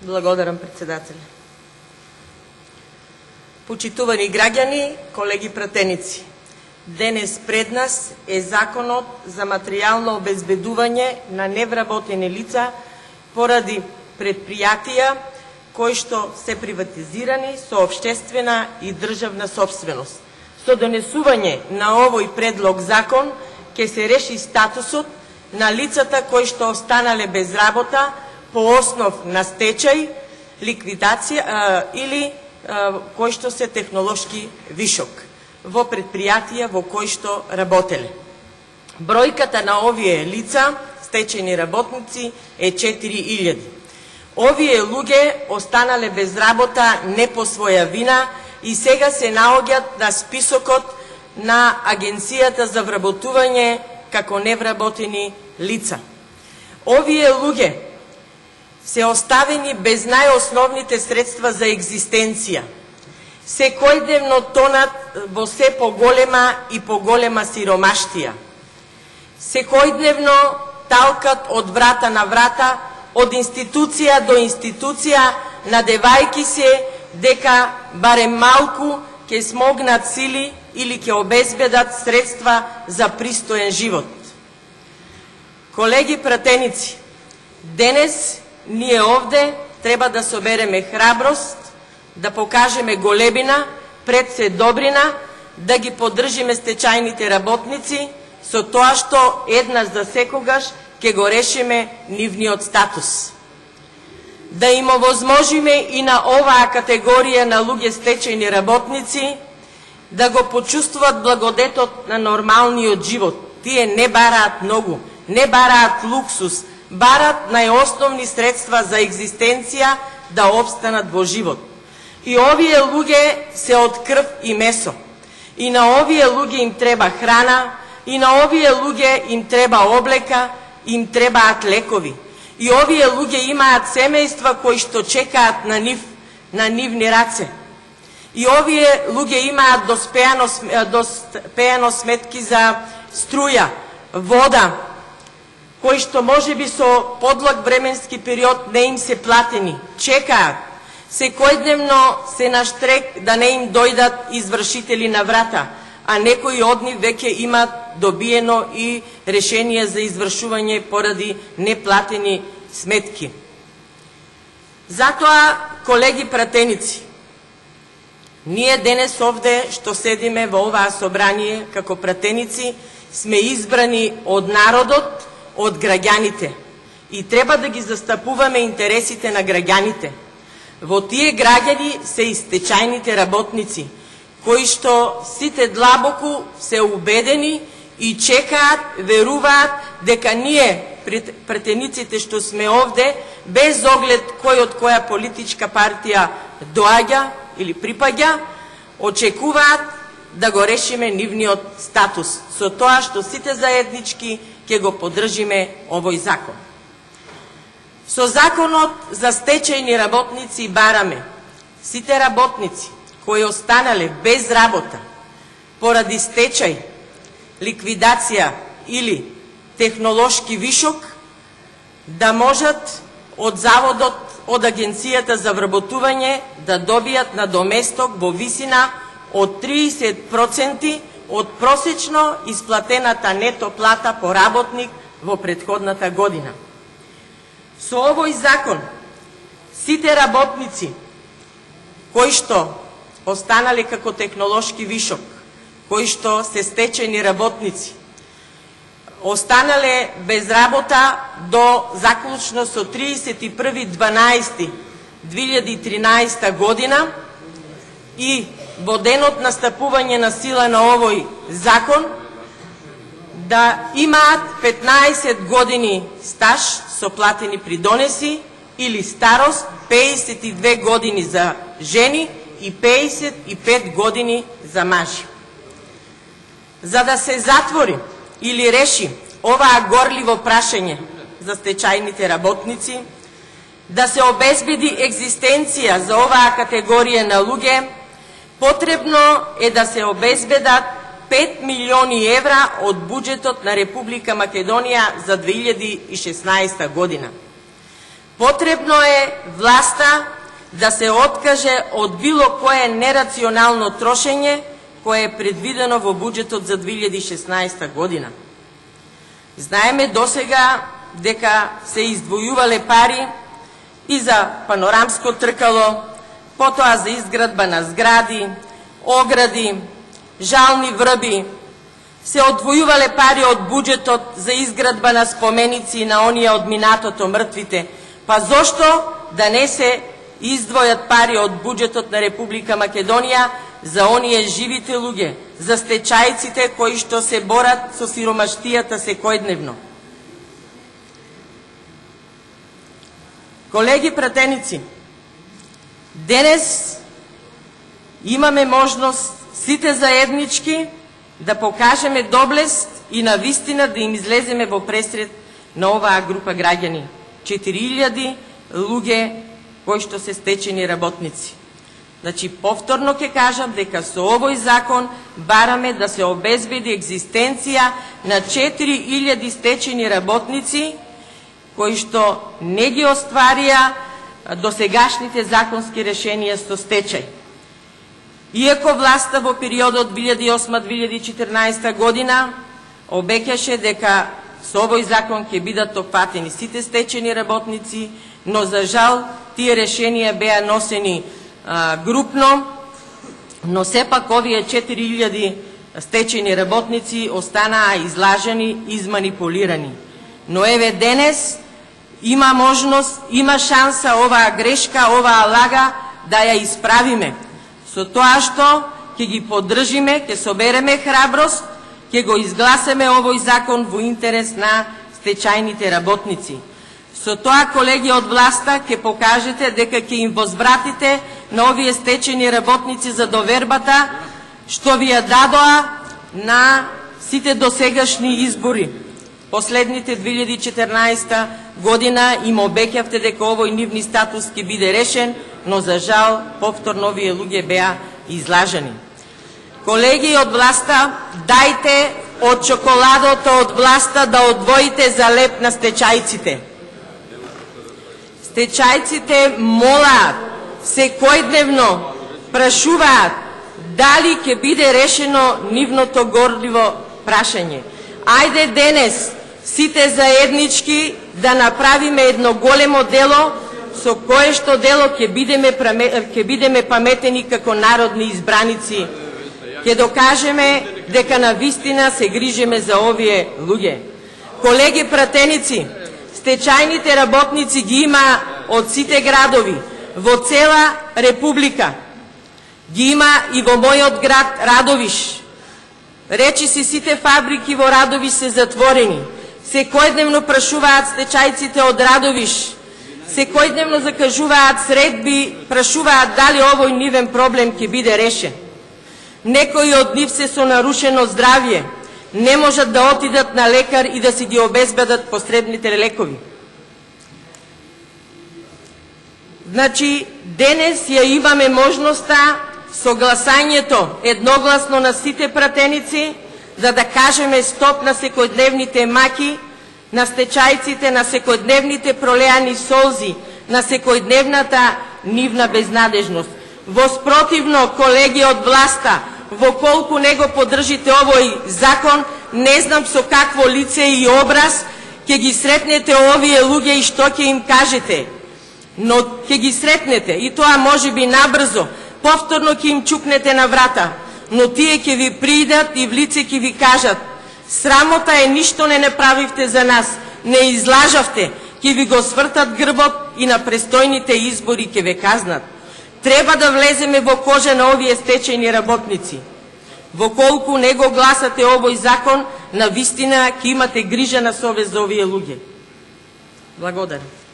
Благодарам, председателя. Почитувани граѓани, колеги пратеници, денес пред нас е Законот за материјално обезбедување на невработени лица поради предпријатија кои што се приватизирани со општествена и државна собственост. Со донесување на овој предлог закон ќе се реши статусот на лицата кои што останале без работа по основ на стечај, ликвидација или кои што се технолошки вишок во предпријатија во кои што работеле. Бројката на овие лица, стечајни работници, е 4000. Овие луѓе останале без работа не по своја вина и сега се наоѓаат на списокот на Агенцијата за вработување како невработени лица. Овие луѓе се оставени без најосновните средства за екзистенција. Секојдневно тонат во се поголема и поголема сиромаштија. Секојдневно талкат од врата на врата, од институција до институција, надевајки се дека барем малку ќе смогнат сили или ќе обезбедат средства за пристоен живот. Колеги пратеници, денес ние овде треба да собереме храброст, да покажеме големина, пред се добрина, да ги поддржиме стечајните работници, со тоа што еднаш за секогаш ќе го решиме нивниот статус. Да им овозможиме и на оваа категорија на луѓе стечајни работници да го почувствуваат благодетот на нормалниот живот. Тие не бараат многу, не бараат луксус, бараат најосновни средства за екзистенција да обстанат во живот. И овие луѓе се од крв и месо. И на овие луѓе им треба храна, и на овие луѓе им треба облека, им требаат лекови. И овие луѓе имаат семејства кои што чекаат на нивни раце. И овие луѓе имаат доспеано сметки за струја, вода, кои што можеби со подлог временски период не им се платени, чекаат. Секојдневно се на штрек да не им дојдат извршители на врата, а некои од нив веќе имат добиено и решение за извршување поради неплатени сметки. Затоа, колеги пратеници, ние денес овде што седиме во оваа собрание како пратеници сме избрани од народот, од граѓаните и треба да ги застапуваме интересите на граѓаните. Во тие граѓани се и стечајните работници, кои што сите длабоку се убедени и чекаат, веруваат дека ние, пратениците што сме овде, без оглед кој од која политичка партија доаѓа или припаѓа, очекуваат да го решиме нивниот статус, со тоа што сите заеднички ќе го поддржиме овој закон. Со законот за стечајни работници бараме сите работници кои останале без работа поради стечај, ликвидација или технолошки вишок да можат од заводот, од Агенцијата за вработување да добијат надоместок во висина од 30% од просечно исплатената нето плата по работник во претходната година. Со овој закон, сите работници кои што останале како технолошки вишок, кои што се стечајни работници, останале без работа до заклучно со 31.12.2013 година и во денот на стапување на сила на овој закон, да имаат 15 години стаж со платени придонеси или старост 52 години за жени и 55 години за мажи. За да се затвори или реши оваа горливо прашање за стечајните работници, да се обезбеди екзистенција за оваа категорија на луѓе, потребно е да се обезбедат 5 милиони евра од буџетот на Република Македонија за 2016 година. Потребно е власта да се откаже од било кое нерационално трошење кое е предвидено во буџетот за 2016 година. Знаеме досега дека се издвојувале пари и за панорамско тркало, потоа за изградба на згради, огради, жални врби, се одвојувале пари од буџетот за изградба на споменици на оние од минатото мртвите. Па зошто да не се издвојат пари од буџетот на Република Македонија за оние живите луѓе, за стечајците кои што се борат со сиромаштијата секојдневно? Колеги пратеници, денес имаме можност сите заеднички да покажеме доблест и на вистина да им излеземе во пресред на оваа група граѓани. 4000 луѓе кои што се стечени работници. Значи, повторно ќе кажам дека со овој закон бараме да се обезбеди екзистенција на 4000 стечени работници кои што не ги остварија досегашните законски решенија со стечај. Иако власта во периодот 2008-2014 година обеќаше дека со овој закон ќе бидат опфатени сите стечени работници, но за жал тие решенија беа носени групно, но сепак овие 4000 стечени работници останаа излажени, изманипулирани. Но еве денес има можност, има шанса оваа грешка, оваа лага да ја исправиме. Со тоа што ќе ги поддржиме, ќе собереме храброст, ќе го изгласеме овој закон во интерес на стечајните работници. Со тоа, колеги од власта, ќе покажете дека ќе им возвратите на овие стечени работници за довербата што ви ја дадоа на сите досегашни избори. Последните 2014 година им обеќавте дека овој нивни статус ќе биде решен, но за жал повторно овие луѓе беа излажени. Колеги од власта, дајте од чоколадото од власта да одвоите за леп на стечајците. Стечајците молаат, секојдневно прашуваат дали ќе биде решено нивното горливо прашање. Ајде денес сите заеднички да направиме едно големо дело, со кое што дело ќе бидеме паметени како народни избраници. Ќе докажеме дека на вистина се грижиме за овие луѓе. Колеги пратеници, стечајните работници ги има од сите градови, во цела Република. Ги има и во мојот град Радовиш. Речи си сите фабрики во Радовиш се затворени. Секојдневно прашуваат стечајците од Радовиш. Секојдневно закажуваат средби, прашуваат дали овој нивен проблем ќе биде решен. Некои од нив се со нарушено здравје, не можат да отидат на лекар и да си ги обезбедат потребните лекови. Значи, денес ја имаме можноста со гласањето едногласно на сите пратеници за да кажеме стоп на секојдневните маки, на стечајците, на секојдневните пролеани солзи, на секојдневната нивна безнадежност. Воспротивно, колеги од власта, во колку не го поддржите овој закон, не знам со какво лице и образ ќе ги сретнете овие луѓе и што ќе им кажете. Но ќе ги сретнете и тоа може би набрзо, повторно ќе им чукнете на врата, но тие ќе ви придат и в лице ќе ви кажат: срамота е, ништо не направивте за нас, не излажавте, ќе ви го свртат грбот и на престојните избори ќе ве казнат. Треба да влеземе во кожа на овие стечајни работници. Во колку не го гласате овој закон, на вистина ќе имате грижа на совест за овие луѓе. Благодарам.